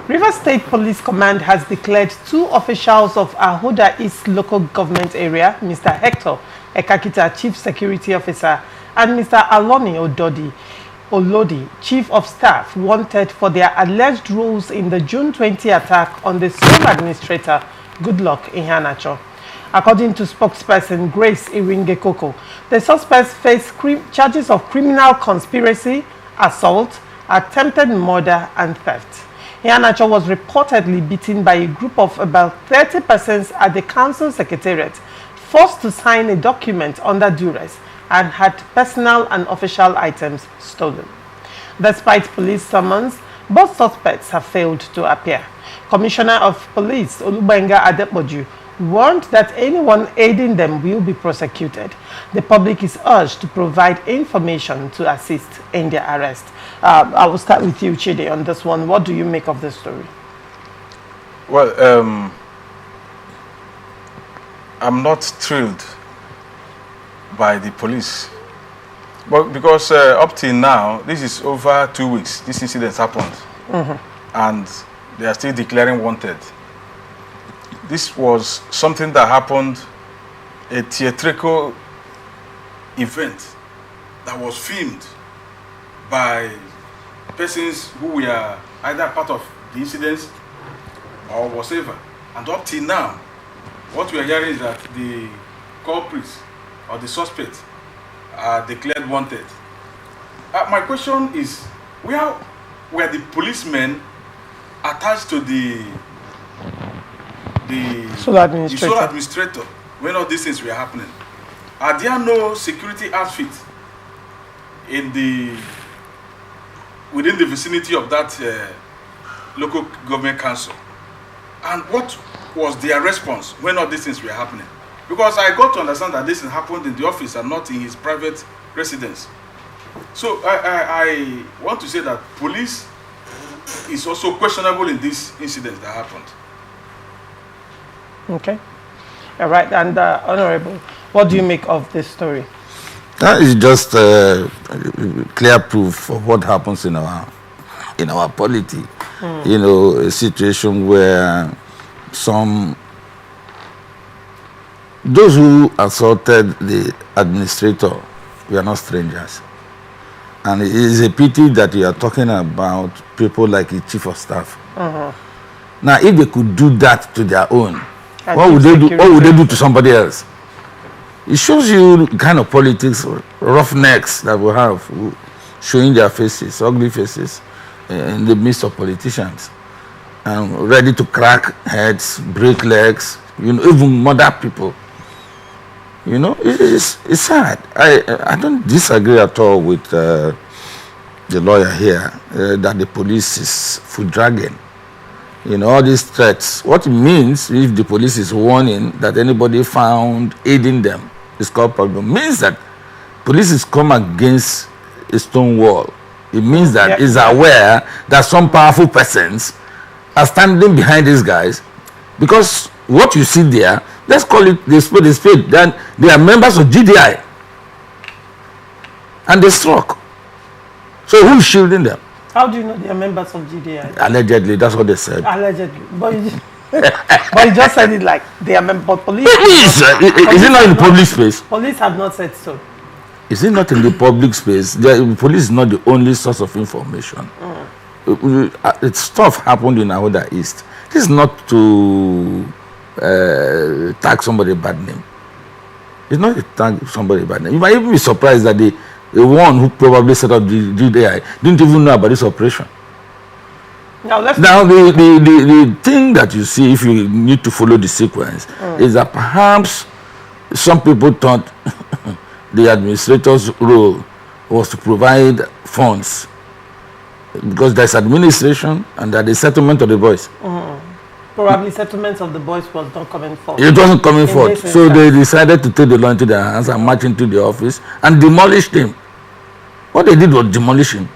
Rivers State Police Command has declared 2 officials of Ahoada-East local government area, Mr. Hector Ekakita, Chief Security Officer, and Mr. Aloni Olodi, Chief of Staff, wanted for their alleged roles in the June 20 attack on the sole administrator, Goodluck Iheanachor. According to spokesperson Grace Iringekoko, the suspects face charges of criminal conspiracy, assault, attempted murder, and theft. Iheanachor was reportedly beaten by a group of about 30 persons at the council secretariat, forced to sign a document under duress, and had personal and official items stolen. Despite police summons, both suspects have failed to appear. Commissioner of Police Olubenga Adepoju warned that anyone aiding them will be prosecuted. The public is urged to provide information to assist in their arrest. I will start with you, Chidi, on this one. What do you make of this story? Well, I'm not thrilled by the police. But because up till now, this is over 2 weeks, this incident happened. And they are still declaring wanted. This was something that happened, a theatrical event that was filmed by persons who were either part of the incidents or whatever. And up till now, what we are hearing is that the culprits or the suspects are declared wanted. My question is, where were the policemen attached to the sole administrator when all these things were happening? Are there no security outfit within the vicinity of that local government council? And what was their response when all these things were happening? Because I got to understand that this happened in the office and not in his private residence. So I want to say that police is also questionable in this incident that happened. Okay. All right. And Honorable, what do you make of this story? That is just clear proof of what happens in our polity. You know, a situation where those who assaulted the administrator were not strangers. And it is a pity that you are talking about people like the chief of staff. Now, if they could do that to their own, what would they do? What would they do to somebody else? It shows you the kind of politics, roughnecks that we have, showing their faces, ugly faces, in the midst of politicians, and ready to crack heads, break legs, you know, even murder people. You know, it's sad. I don't disagree at all with the lawyer here that the police is foot dragging. You know, all these threats. What it means if the police is warning that anybody found aiding them is called problem, means that police is come against a stone wall. It means that is aware that some powerful persons are standing behind these guys, because what you see there, let's call it the spade. Then they are members of GDI, and they struck. So who is shielding them? How do you know they are members of GDI? Allegedly, that's what they said. Allegedly, but you just said it like they are members. But police. Is it not in the public space? Police have not said so. Is it not in the public space? The police is not the only source of information. Stuff happened in Ahoada-East. This is not to tag somebody bad name. It's not to tag somebody bad name. You might even be surprised that the one who probably set up the GDI didn't even know about this operation. Now the thing that you see, if you need to follow the sequence, is that perhaps some people thought the administrator's role was to provide funds, because there's administration and that the settlement of the boys. Probably settlements of the boys was not coming forth. It wasn't coming forth. So they decided to take the law into their hands and march into the office and demolished him. What they did was demolish him.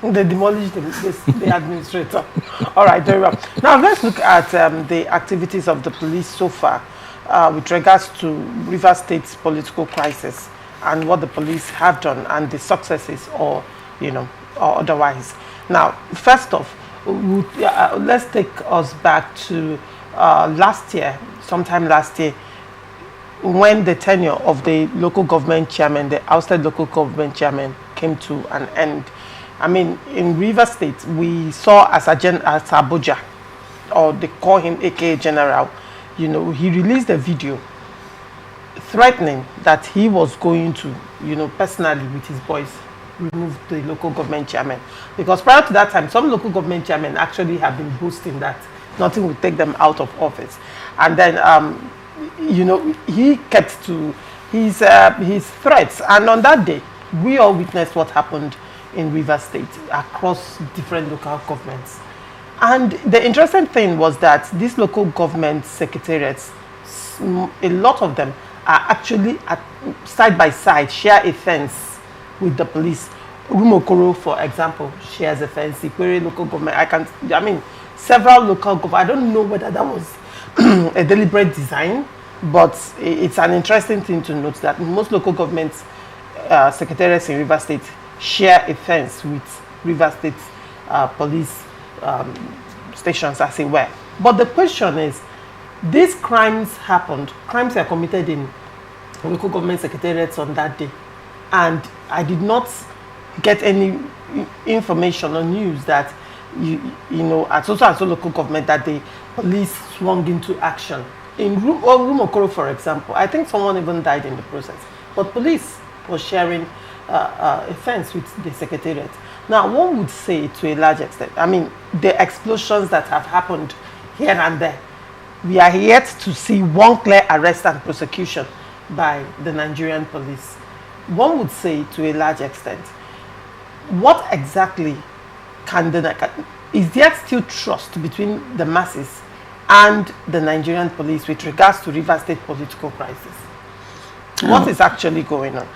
They demolished the administrator. All right, very well. Now let's look at the activities of the police so far with regards to Rivers State's political crisis and what the police have done and the successes or, you know, or otherwise. Now, first off, let's take us back to last year, sometime last year, when the tenure of the local government chairman, the ousted local government chairman, came to an end. I mean, in Rivers State, we saw as Abuja, or they call him AKA General, you know, he released a video threatening that he was going to, you know, personally with his boys, remove the local government chairman. Because prior to that time, some local government chairmen actually have been boasting that nothing would take them out of office. And then, you know, he kept to his threats. And on that day, we all witnessed what happened in Rivers State across different local governments. And the interesting thing was that these local government secretariats, a lot of them are actually side by side, share a fence with the police. Rumokoro, for example, shares a fence. Ikwere local government, I mean, several local government. I don't know whether that was a deliberate design, but it's an interesting thing to note that most local government secretariats in Rivers State share a fence with Rivers State police stations, as it were. But the question is, these crimes happened, crimes are committed in local government secretariats on that day, and I did not get any information or news that you know, at so local government that the police swung into action. In Rumokoro, for example, I think someone even died in the process, but police was sharing a fence with the secretariat. Now, one would say to a large extent, I mean, the explosions that have happened here and there, we are yet to see one clear arrest and prosecution by the Nigerian police. One would say to a large extent, what exactly is there still trust between the masses and the Nigerian police with regards to Rivers State political crisis? What is actually going on?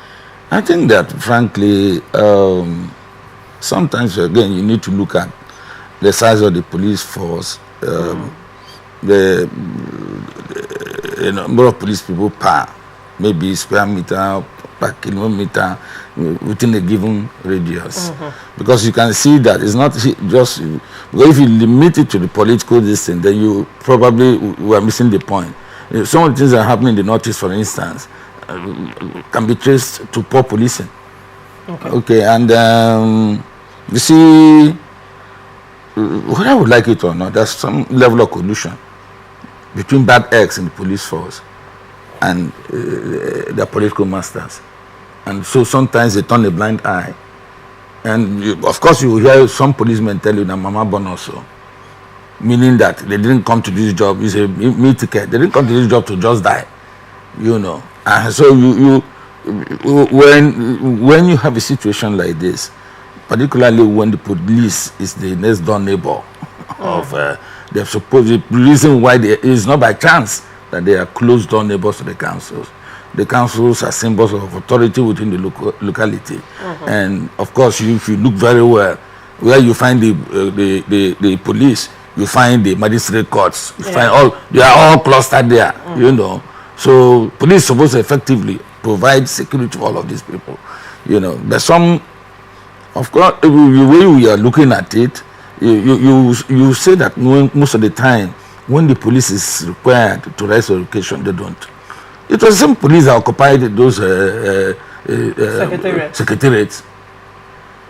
I think that, frankly, sometimes, again, you need to look at the size of the police force, the number of police people per maybe square meter, per kilometer, within a given radius. Because you can see that it's not just, because if you limit it to the political distance, then you probably were missing the point. Some of the things that are happening in the Northeast, for instance, can be traced to poor policing. Okay, and you see, whether I would like it or not, there's some level of collusion between bad eggs in the police force and their political masters. And so sometimes they turn a blind eye. And of course, you will hear some policemen tell you that Mama born also, meaning that they didn't come to this job, it's a meal ticket. They didn't come to this job to just die, you know. And so when you have a situation like this, particularly when the police is the next door neighbor of they're supposed, the reason why it's not by chance that they are closed door neighbors to the councils. The councils are symbols of authority within the locality. And of course, if you look very well, where you find the police, you find the magistrate courts, you find they are all clustered there, you know. So police is supposed to effectively provide security for all of these people, you know. But some, of course, the way we are looking at it, you say that most of the time when the police is required to raise education, they don't. It was the same police that occupied those secretariats.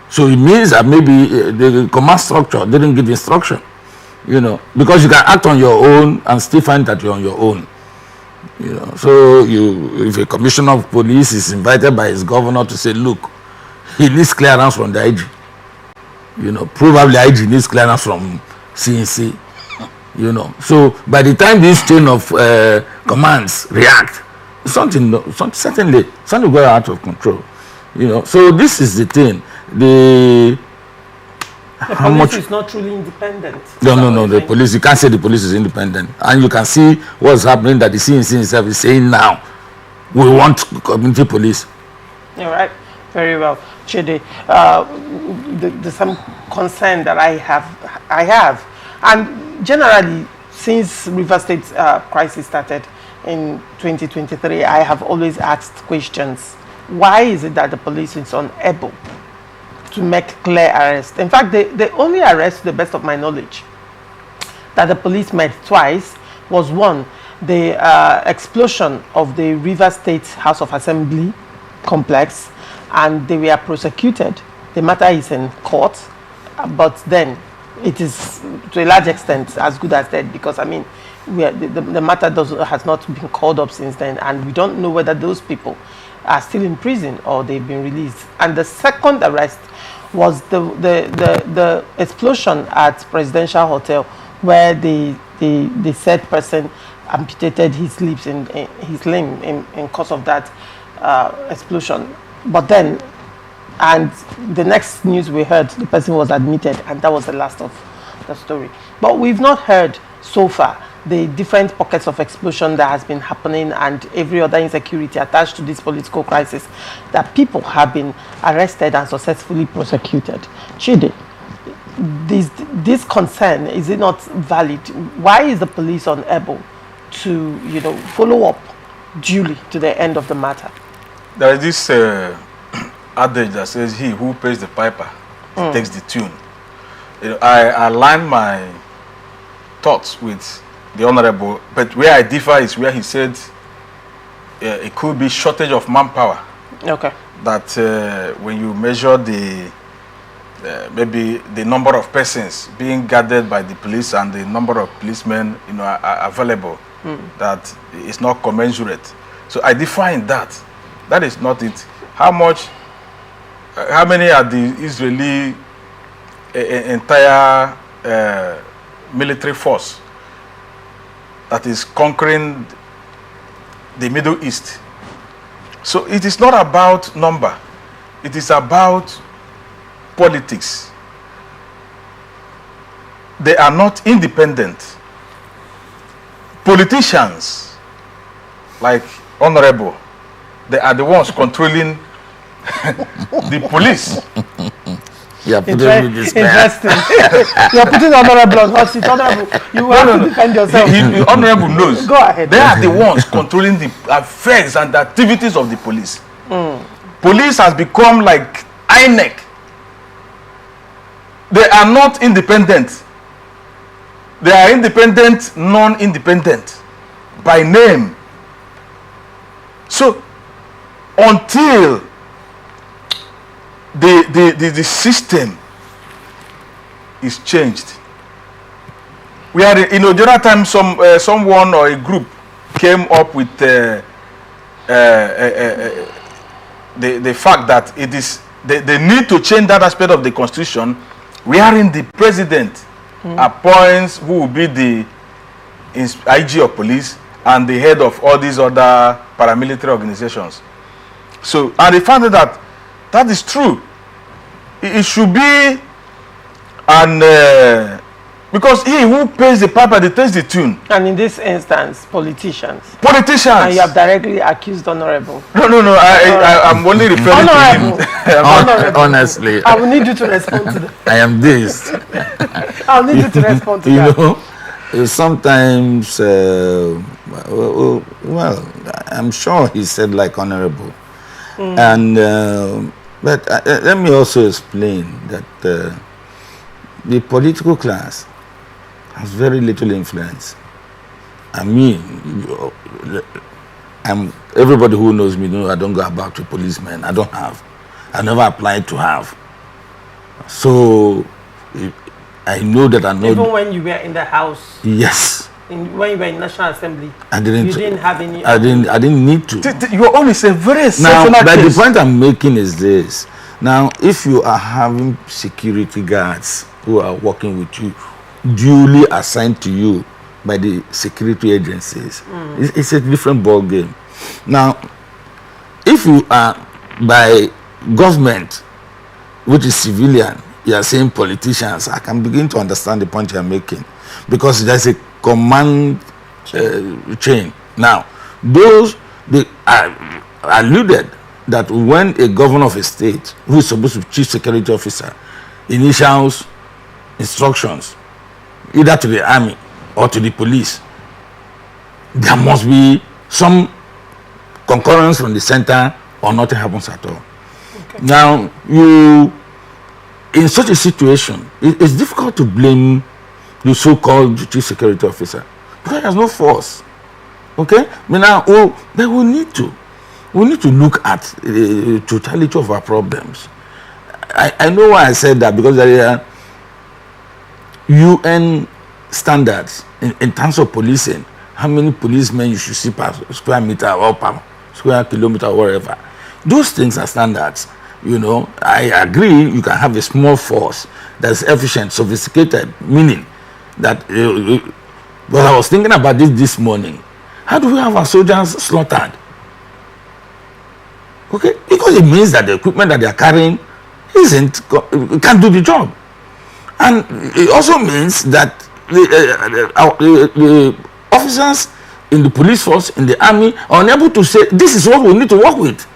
So it means that maybe the command structure didn't give instruction, you know, because you can act on your own and still find that you're on your own. You know, so if a commissioner of police is invited by his governor to say, look, he needs clearance from the IG. You know, probably IG needs clearance from CNC. You know, so by the time this chain of commands react, something will go out of control. You know, so this is the thing. The police is not truly independent. No. The police, you can't say the police is independent. And you can see what's happening that the CNC itself is saying now, we want community police. All right, very well. Chidi, there's some concern that I have. And generally, since Rivers State crisis started in 2023, I have always asked questions. Why is it that the police is unable to make clear arrests. In fact, the only arrest, to the best of my knowledge, that the police made twice was one, the explosion of the River State House of Assembly complex, and they were prosecuted. The matter is in court, but then it is to a large extent as good as dead, because I mean, the matter has not been called up since then, and we don't know whether those people are still in prison or they've been released. And the second arrest was the explosion at Presidential Hotel, where the said person amputated his lips in his limb in cause of that explosion. But then, and the next news we heard, the person was admitted, and that was the last of the story. But we've not heard so far the different pockets of explosion that has been happening and every other insecurity attached to this political crisis, that people have been arrested and successfully prosecuted. Chidi, this concern, is it not valid? Why is the police unable to, follow up duly to the end of the matter? There is this adage that says, he who pays the piper takes the tune. I align my thoughts with the Honorable, but where I differ is where he said it could be shortage of manpower. Okay. That when you measure the maybe the number of persons being gathered by the police and the number of policemen are available, that is not commensurate. So I define that. That is not it. How many are the Israeli entire military force that is conquering the Middle East? So it is not about number. It is about politics. They are not independent. Politicians, like Honorable, they are the ones controlling the police. Interesting. You're putting Honorable on hot seat. Honorable, you have to defend yourself. Honorable knows. Go ahead. They are the ones controlling the affairs and the activities of the police. Police has become like INEC. They are not independent. They are independent, non-independent by name. So until the system is changed, we are the other time someone or a group came up with the fact that it is they need to change that aspect of the constitution, wherein the president appoints who will be the IG of police and the head of all these other paramilitary organizations. So, and they found that is true. It should be because he who pays the piper, they takes the tune. And in this instance, politicians. And you have directly accused Honorable. No. I'm only referring to him. Honestly, I will need you to respond to that. I am this. I'll need you to respond to that. Sometimes, well, I'm sure he said like Honorable. And but let me also explain that the political class has very little influence. I mean, everybody who knows me knows I don't go about to policemen. I never applied to have. So I know that I know. Even when you were in the house. Yes. When you were in National Assembly, you didn't have any. I didn't need to. Your own is a very exceptional case. Now, but the point I'm making is this. Now, if you are having security guards who are working with you, duly assigned to you by the security agencies, it's a different ball game. Now, if you are by government, which is civilian, you are saying politicians, I can begin to understand the point you are making, because there's a command chain. Now, those they alluded that when a governor of a state who is supposed to be chief security officer initials instructions either to the army or to the police, there must be some concurrence from the center or nothing happens at all. Okay. Now, you in such a situation, it's difficult to blame the so-called chief security officer because he has no force. Okay? Now, but we need to look at the totality of our problems. I know why I said that, because there are UN standards in terms of policing. How many policemen you should see per square meter or per square kilometer or whatever. Those things are standards. I agree you can have a small force that's efficient, sophisticated, meaning that, but I was thinking about this morning. How do we have our soldiers slaughtered? Okay, because it means that the equipment that they are carrying can't do the job. And it also means that the officers in the police force, in the army, are unable to say, this is what we need to work with.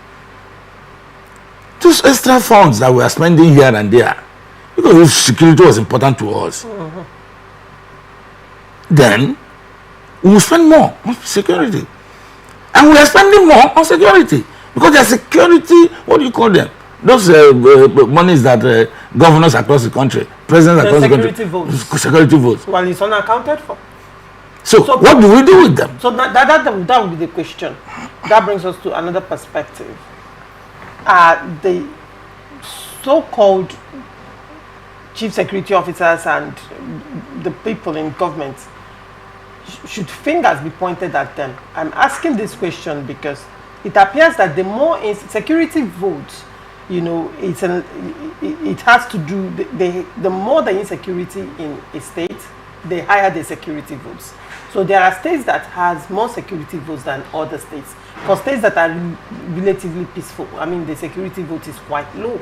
Those extra funds that we are spending here and there, because if security was important to us, then we will spend more on security. And we are spending more on security. Because there's security, what do you call them? Those monies that governors across the country, presidents across the country, votes. Security votes. Well, it's unaccounted for. So what do we do with them? So that would be the question. That brings us to another perspective. The so-called chief security officers and the people in government, should fingers be pointed at them? I'm asking this question because it appears that the more security votes, it has to do, the more the insecurity in a state, the higher the security votes. So there are states that has more security votes than other states. For states that are relatively peaceful, the security vote is quite low.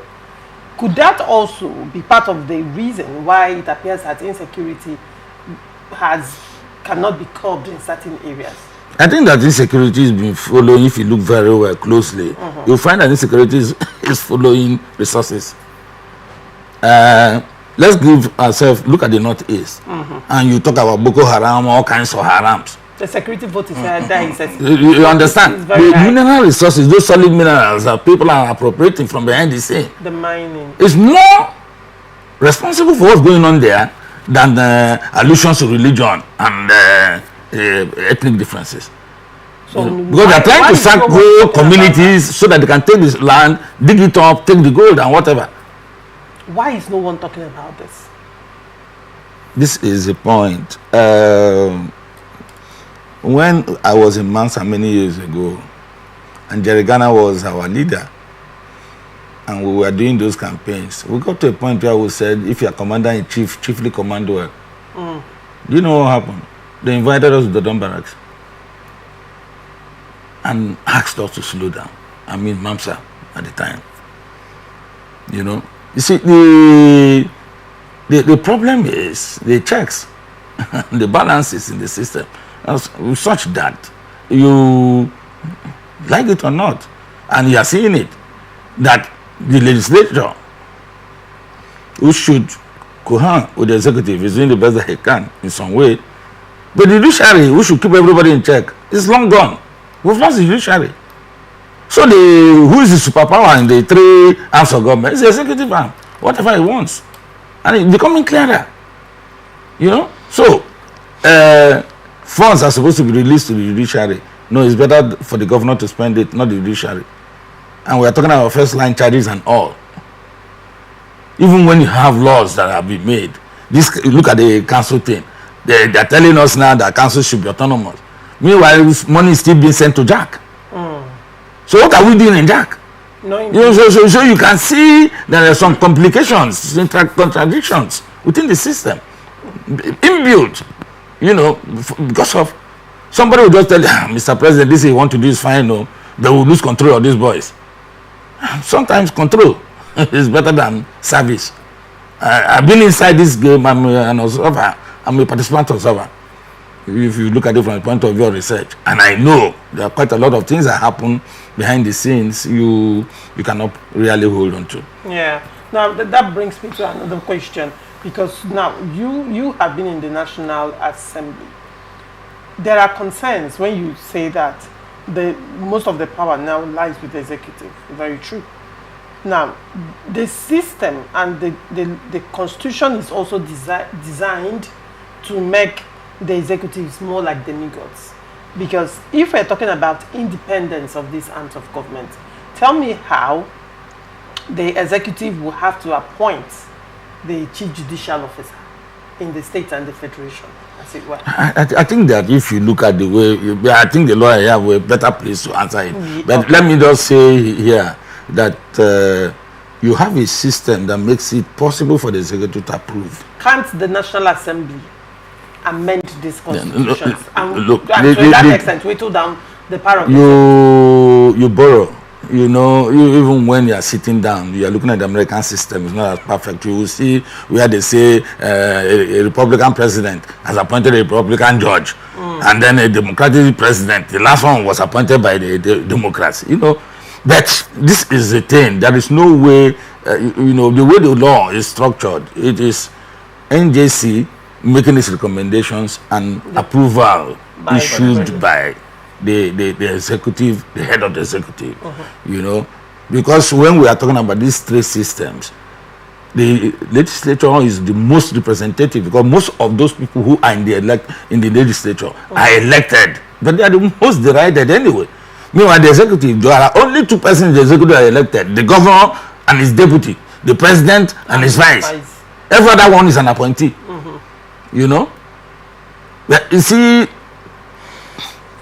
Could that also be part of the reason why it appears that insecurity cannot be curbed in certain areas? I think that insecurity is being following, if you look very well closely, you'll find that insecurity is following resources. Let's give ourselves, look at the Northeast, and you talk about Boko Haram, all kinds of harams. The security vote is there. You understand? The mineral resources, those solid minerals that people are appropriating from behind the scene. The mining is more responsible for what's going on there than allusions to religion and ethnic differences. So because they are trying to sack whole communities so that they can take this land, dig it up, take the gold and whatever. Why is no one talking about this? This is the point. When I was in Mansa many years ago, and Jerry Ghana was our leader, and we were doing those campaigns, we got to a point where we said, if you are commander-in-chief, chiefly command well. Do you know what happened? They invited us to the Don Barracks and asked us to slow down. Mamsa at the time. You see, the problem is the checks, the balances in the system, such that you like it or not, and you are seeing it, that the legislature, who should cohere with the executive, is doing the best that he can in some way, but the judiciary, who should keep everybody in check, is long gone. We've lost the judiciary. So who is the superpower in the three arms of government? It's the executive arm, whatever he wants. And it's becoming clearer. So funds are supposed to be released to the judiciary. No, it's better for the governor to spend it, not the judiciary. And we are talking about first line charges and all. Even when you have laws that have been made, look at the council thing. They are telling us now that council should be autonomous. Meanwhile, money is still being sent to Jack. So what are we doing in Jack? So you can see there are some complications, contradictions within the system, inbuilt. Because of somebody will just tell you, Mr. President, this you want to do is fine. No, they will lose control of these boys. Sometimes control is better than service. I've been inside this game. I'm an observer. I'm a participant observer. If you look at it from the point of view of research, and I know there are quite a lot of things that happen behind the scenes you cannot really hold on to. Yeah. Now that brings me to another question, because now you have been in the National Assembly. There are concerns when you say that most of the power now lies with the executive. Very true. Now, the system and the constitution is also designed to make the executives more like demigods. Because if we're talking about independence of these arms of government, tell me how the executive will have to appoint the chief judicial officer in the state and the federation, as it were. I think that if you look at the way, I think the lawyer have a better place to answer it. But okay. Let me just say here that you have a system that makes it possible for the executive to approve. Can't the National Assembly amend these constitutions? Look, to that extent, whittle down the power of you borrow. You know, even when you are sitting down, you are looking at the American system. It's not as perfect. You will see where they say a Republican president has appointed a Republican judge, and then a Democratic president. The last one was appointed by the Democrats. You know, but this is the thing. There is no way. You know, the way the law is structured, it is NJC making its recommendations and approval issued by the executive, the head of the executive, you know, because when we are talking about these three systems, the legislature is the most representative, because most of those people who are in the legislature are elected, but they are the most derided anyway. Meanwhile, the executive, there are only two persons in the executive are elected: the governor and his deputy, the president and his vice. Every other one is an appointee. You know, but you see,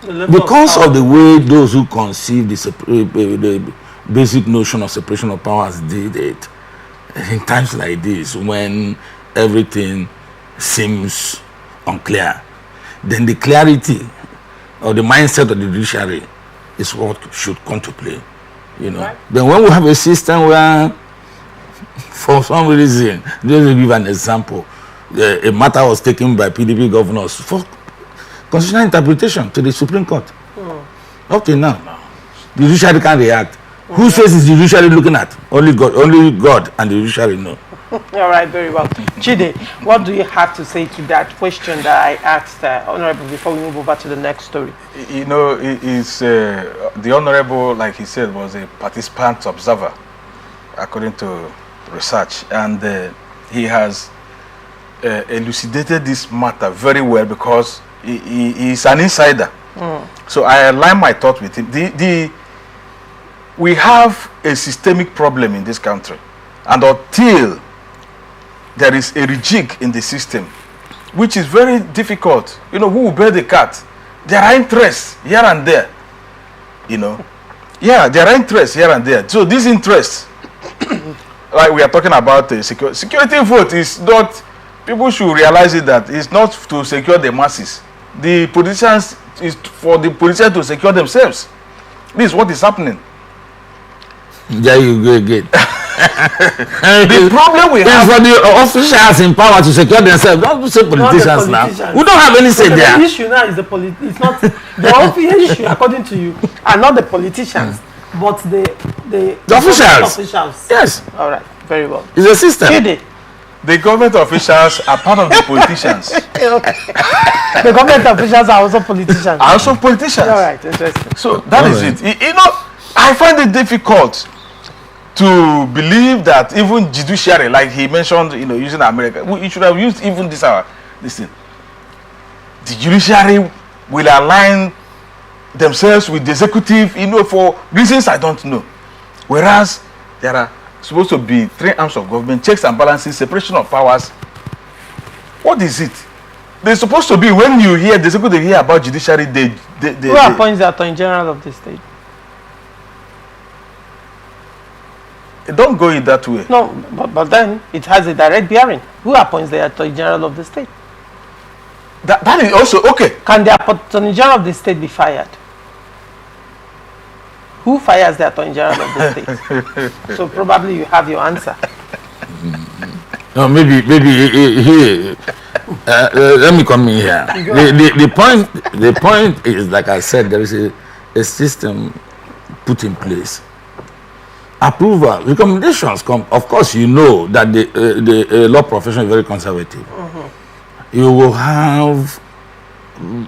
because of the way those who conceive the basic notion of separation of powers did it, in times like this, when everything seems unclear, then the clarity or the mindset of the judiciary is what should come to play. You know, right. Then when we have a system where, for some reason, just to give an example, a matter was taken by PDP governors for constitutional interpretation to the Supreme Court. Up till now, the judiciary can't react. Who says is the judiciary looking at? Only God and the judiciary know. All right, very well. Chide, what do you have to say to that question that I asked Honorable before we move over to the next story? You know, the Honorable, like he said, was a participant observer, according to research, and he has elucidated this matter very well, because he is an insider. So I align my thought with him. We have a systemic problem in this country, and until there is a rejig in the system, which is very difficult, you know, who will bear the cat? There are interests here and there, you know. Yeah, there are interests here and there. So these interests, like we are talking about the security vote, is not, people should realize it, that it's not to secure the masses. The politicians, is for the politicians to secure themselves. This is what is happening. There you go again. The problem we have is for the officials in power to secure themselves. Don't say politicians now. We don't have any say there. The issue now is it's not the issue, according to you, are not the politicians, but the officials. Yes. All right. Very well. It's a system. The government officials are part of the politicians. The government officials are also politicians. Are also politicians. All right. Interesting. So that is it. You know, I find it difficult to believe that even judiciary, like he mentioned, you know, using America, we should have used even this thing. The judiciary will align themselves with the executive, you know, for reasons I don't know. Whereas there are supposed to be three arms of government: checks and balances, separation of powers. What is it? They're supposed to be, when you hear the executive hear about judiciary, who appoints the Attorney General of the state? Don't go in that way. No, but then it has a direct bearing. Who appoints the Attorney General of the state? That is also okay. Can the Attorney General of the state be fired? Who fires the Attorney General of the state? So probably you have your answer. No, maybe here. Let me come in here. The point is, like I said, there is a system put in place. Approval, recommendations come. Of course, you know that the law profession is very conservative. You will have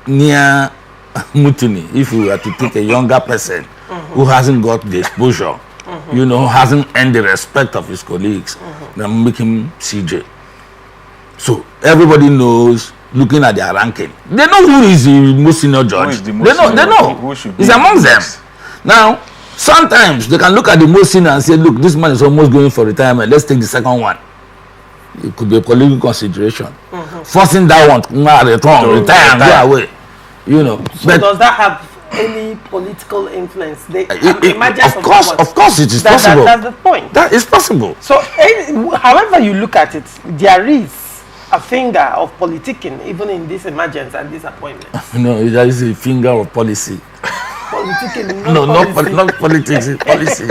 near mutiny if you were to take a younger person who hasn't got the exposure. you know, hasn't earned the respect of his colleagues, then make him CJ. So everybody knows, looking at their ranking, they know who is the most senior judge. They know. It's amongst them. Now, sometimes they can look at the most senior and say, look, this man is almost going for retirement. Let's take the second one. It could be a political consideration. Forcing that one to retire and go away. You know. So but does that have any political influence? Of course it is possible. That's the point. That is possible. So however you look at it, there is a finger of politicking even in this emergence and this appointment. No, there is a finger of policy. Politicking, not politics, it's policy.